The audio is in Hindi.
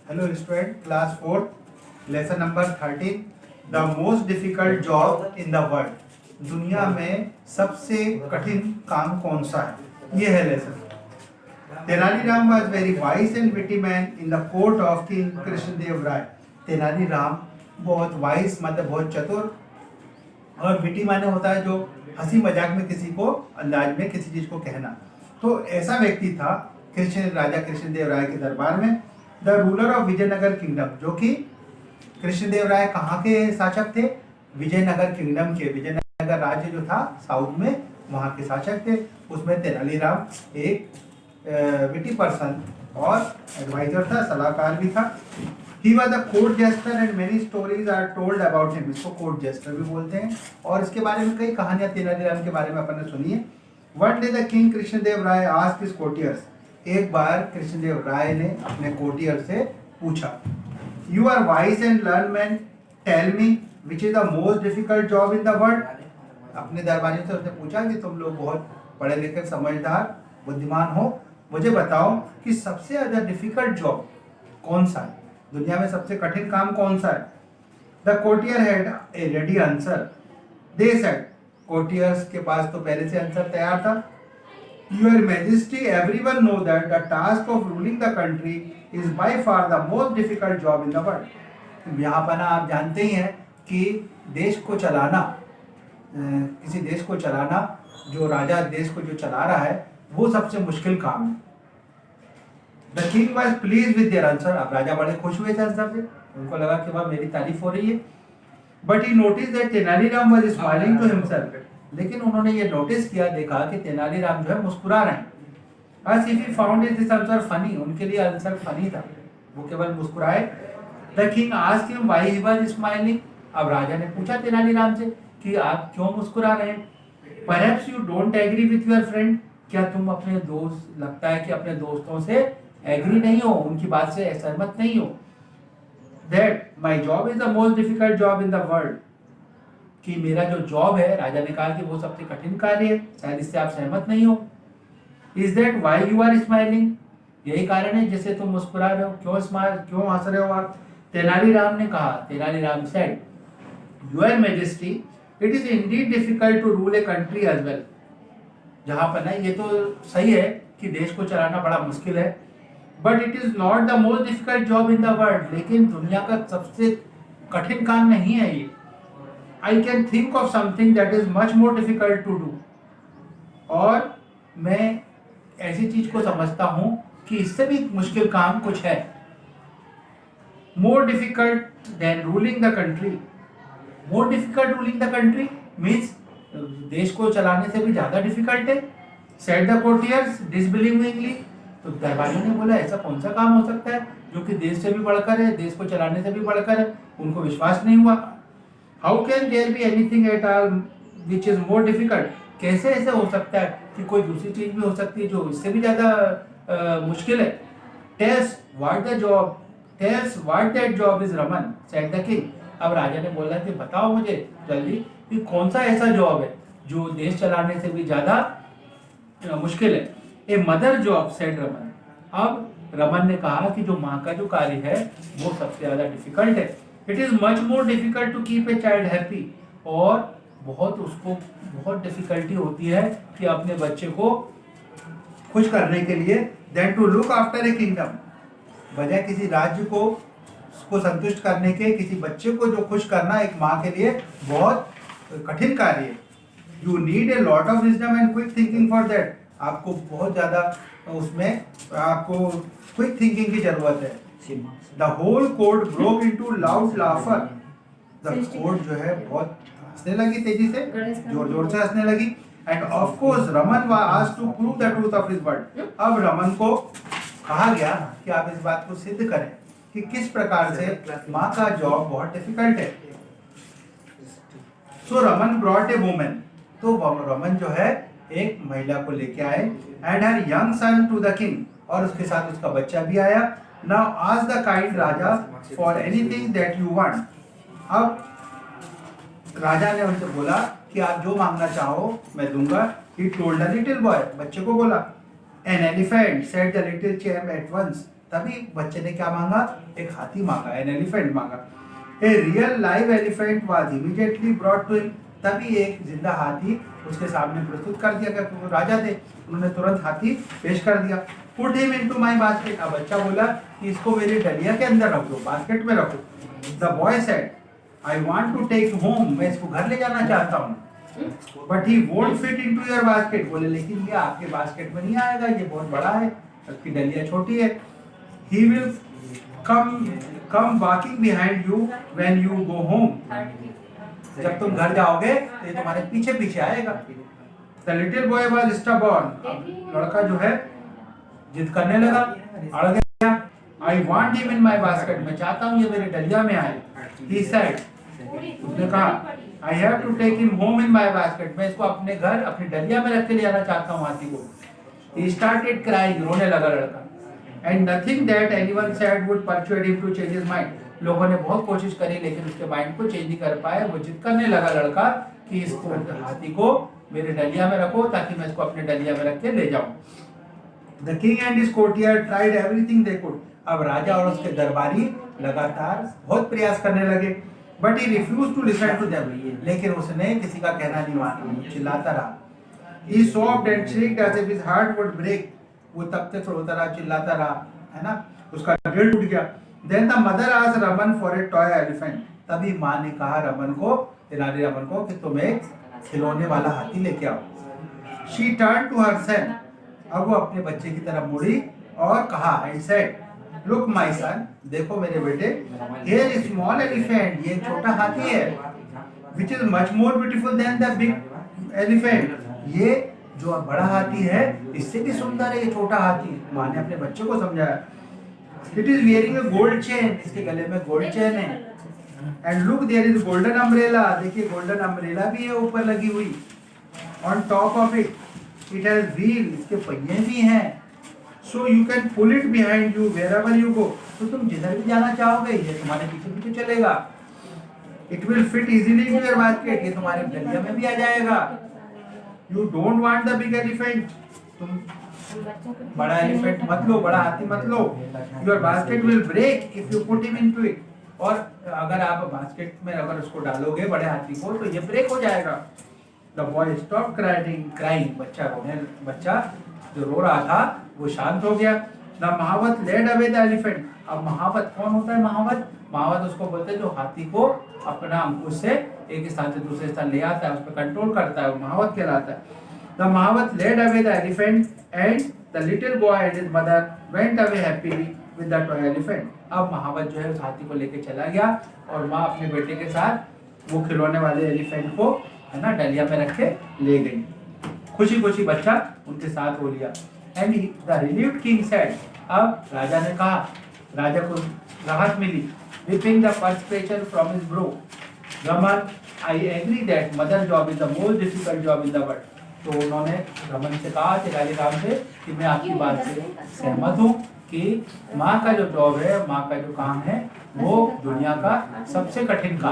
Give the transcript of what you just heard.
Hello student, class 4th, lesson number 13, the most difficult job in the world. दुनिया में सबसे कठिन काम कौन सा है, ये है lesson. Tenaliram was very wise and witty man in the court of King Krishnadeva Raya. Tenaliram बहुत वाइस मतलब बहुत चतुर, और विटी माने होता है जो हंसी मजाक में किसी को अंदाज में किसी चीज को कहना. तो ऐसा व्यक्ति था राजा कृष्णदेव राय के दरबार में. The ruler of Vijayanagar kingdom, जो कि कृष्णदेव राय कहाँ के शासक थे? विजयनगर किंगडम के. विजयनगर राज्य जो था साउथ में, वहाँ के शासक थे. उसमें तेनालीराम एक विटी पर्सन और एडवाइजर था, सलाहकार भी था. He was a court jester and many stories are told about him. इसको कोर्ट जेस्टर भी बोलते हैं, और इसके बारे में कई कहानियां तेनालीराम के बारे में अपन ने सुनी है. One day the king Krishnadeva Rai asked his courtiers. एक बार कृष्णदेव राय ने अपने कोर्टियर से पूछा, You are wise and learned men. Tell me which is the most difficult job in the world. अपने दरबारियों से उसने पूछा कि तुम लोग बहुत पढ़े लिखे, समझदार, बुद्धिमान हो, मुझे बताओ कि सबसे ज्यादा डिफिकल्ट जॉब कौन सा है, दुनिया में सबसे कठिन काम कौन सा है. The courtier had a ready answer. They said, courtiers के पास तो पहले से आंसर तैयार था. Your Majesty, everyone know that the task of ruling the country is by far the most difficult job in the world. यहाँ पर ना आप जानते ही हैं कि देश को चलाना, किसी देश को चलाना, जो राजा देश को जो चला रहा है, वो सबसे मुश्किल काम है. The king was pleased with their answer. अब राजा बड़े खुश हुए थे आंसर से, उनको लगा कि वाह मेरी तारीफ हो रही है. But he noticed that Tenaliram was smiling to himself. लेकिन उन्होंने ये नोटिस किया, देखा कि तेनालीराम जो है मुस्कुरा रहे हैं. As if he found this answer funny. उनके लिए आंसर फनी था, वो केवल मुस्कुराए. The king asked him why he was smiling. अब राजा ने पूछा तेनालीराम से कि आप क्यों मुस्कुरा रहे हैं. Perhaps you don't agree with your friend. क्या तुम अपने दोस्त, लगता है कि अपने दोस्तों से एग्री नहीं हो, उनकी बात से सहमत नहीं हो. That my job is the most difficult job in the world. कि मेरा जो जॉब है, राजा ने कहा कि वो सबसे कठिन कार्य है, शायद इससे आप सहमत नहीं हो. Is that why you are smiling? यही कारण है जिससे तुम मुस्कुरा रहे हो. क्यों हंस रहे हो आप? तेनालीराम ने कहा. Tenaliram said, Your Majesty, it is indeed difficult to rule a country as well. जहाँ पर ना ये तो सही है कि देश को चलाना बड़ा मुश्किल है, but it is not the most difficult job in the world. लेकिन दुनिया का सबसे कठिन काम नहीं है ये. I can think of something that is much more difficult to do. और मैं ऐसी चीज को समझता हूं कि इससे भी मुश्किल काम कुछ है. More difficult than ruling the country. More difficult ruling the country means देश को चलाने से भी ज्यादा डिफिकल्ट है. Said the courtiers disbelievingly. तो दरबारियों ने बोला ऐसा कौन सा काम हो सकता है जो कि देश से भी बढ़कर है, देश को चलाने से भी बढ़कर है. उनको विश्वास नहीं हुआ. How can there be anything at all which is more difficult. कैसे ऐसे हो सकता है कि कोई दूसरी चीज भी हो सकती है जो इससे भी ज्यादा मुश्किल है. Tells what the job, tells what that job is Raman, said the king. अब राजा ने बोला कि बताओ मुझे जल्दी कि कौन सा ऐसा जॉब है जो देश चलाने से भी ज्यादा मुश्किल है. A mother job, said Raman. अब रमन ने कहा कि जो माँ का जो कार्य है वो सबसे ज्यादा डिफिकल्ट है. It is much more difficult to keep a child happy. और बहुत डिफिकल्टी होती है कि अपने बच्चे को खुश करने के लिए, then to look after a kingdom. बजाय किसी राज्य को संतुष्ट करने के, किसी बच्चे को जो खुश करना एक माँ के लिए बहुत कठिन कार्य है. You need a lot of wisdom and quick thinking for that. आपको बहुत ज्यादा उसमें आपको क्विक थिंकिंग की जरूरत है. The whole court broke into loud laughter. The court जो है बहुत हंसने लगी, तेजी से, जोर जोर से हंसने लगी. And of course Raman was asked to prove the truth of his word. अब रमन को कहा गया कि आप इस बात को सिद्ध करें कि किस प्रकार से माँ का जॉब बहुत डिफिकल्ट है. So Raman brought a woman. तो रमन जो है एक महिला को लेके आए. And her young son to the king. और उसके साथ उसका बच्चा भी आया. Now ask the kind raja for anything that you want. अब राजा ने उनसे बोला कि आप जो मांगना चाहो मैं दूंगा. He told the little boy. बच्चे को बोला. An elephant, said the little champ at once. तभी बच्चे ने क्या मांगा, एक हाथी मांगा, एन एलिफेंट मांगा। A real live elephant was immediately brought to him, तभी एक जिंदा हाथी उसके सामने प्रस्तुत कर दिया गया। वो राजा थे, उन्होंने तुरंत हाथी पेश कर दिया। Put him into my basket, अब बच्चा बोला कि इसको मेरी डलिया के अंदर रख दो, बास्केट में रखो। The boy said I want to take home, मैं इसको घर ले जाना चाहता हूँ। But he won't fit into your basket, बोले लेकिन ये आपके बास्केट में नहीं आएगा, ये बहुत बड़ा है, इसकी डलिया छोटी है। He will come walking behind you when you go home, जब तुम घर जाओगे तो ये तुम्हारे पीछे पीछे आएगा। The little boy was stubborn, लड़का जो है जिद करने लगा, अड़ गया। I want him in my basket, मैं चाहता हूँ ये मेरे डलिया में आए। ही सेड, उसने कहा I have to take him home in my basket, मैं इसको अपने घर अपनी डलिया में रख के ले जाना चाहता हूँ हाथी को। ही स्टार्टेड क्राइंग, रोने लगा लड़का। And nothing that anyone said would persuade him to change his mind, लोगों ने बहुत कोशिश करी लेकिन उसके माइंड को चेंज नहीं कर पाए। वो जिद करने लगा लड़का कि इसको हाथी को मेरे डलिया में रखो ताकि मैं इसको अपने डलिया में रख के ले जाऊं। The king and his courtier tried everything they could, अब राजा और उसके दरबारी लगातार बहुत प्रयास करने लगे। But he refused to listen to them, लेकिन उसने किसी का कहना नहीं माना, चिल्लाता रहा। He sobbed and shrieked as if his heart would break, वो तब तक रोता रहा, चिल्लाता रहा, है ना, उसका दिल टूट गया। Then the mother asked Raman for a toy elephant, तभी माँ ने कहा रमन को, तेनाली रामन को कि तुम एक खिलौने वाला हाथी लेके आओ। She turned to her son, अब वो अपने बच्चे की तरफ मुड़ी और कहा, and said, look my son, देखो मेरे बेटे, here is small elephant, ये छोटा हाथी है, which is much more beautiful than the big elephant, ये जो बड़ा हाथी है इससे भी सुंदर है ये छोटा हाथी। माँ ने अपने बच्चे को समझाया। It is wearing a gold chain, इसके गले में गोल्ड चेन है। And look there is golden umbrella, देखिए गोल्डन अम्ब्रेला भी है ऊपर लगी हुई। On top of it, it has wheel, इसके पहिए भी हैं। So you can pull it behind you wherever you go, तो तुम जिधर भी जाना चाहोगे ये तुम्हारे पीछे पीछे चलेगा। It will fit easily into your basket, ये तुम्हारे डलिया में भी आ जाएगा। You don't want the big elephant, तुम बड़ा एलिफेंट मत लो, बड़ा हाथी मत लो। Your basket will break if you put him into it, और अगर आप बास्केट में अगर उसको डालोगे बड़े हाथी को तो ये ब्रेक हो जाएगा। The boy stopped crying, बच्चा जो रो रहा था वो शांत हो गया। The महावत led away the elephant, अब महावत कौन होता है? महावत उसको बोलते हैं जो हाथी को अपना अंकुश से एक स्थान से दूसरे स्थान ले आता है, उस पर कंट्रोल करता है, वो महावत कहलाता है। The महावत led away the elephant and the little boy and his mother went away happily with the toy elephant, अब महावत जो है उस हाथी को लेके चला गया और माँ अपने बेटे के साथ वो खिलौने वाले एलिफेंट को, है ना, डलिया में रख के ले गई। खुशी खुशी बच्चा उनके साथ हो लिया। And the relieved king said, अब राजा ने कहा, राजा को राहत मिली। Wiping the perspiration from his brow, Raman I agree that mother job is the most difficult job in the world, तो उन्होंने रमन से कहा, तेनालीराम से, कि मैं आपकी बात से सहमत हूँ कि माँ का जो जॉब है, माँ का जो काम है वो दुनिया का सबसे कठिन काम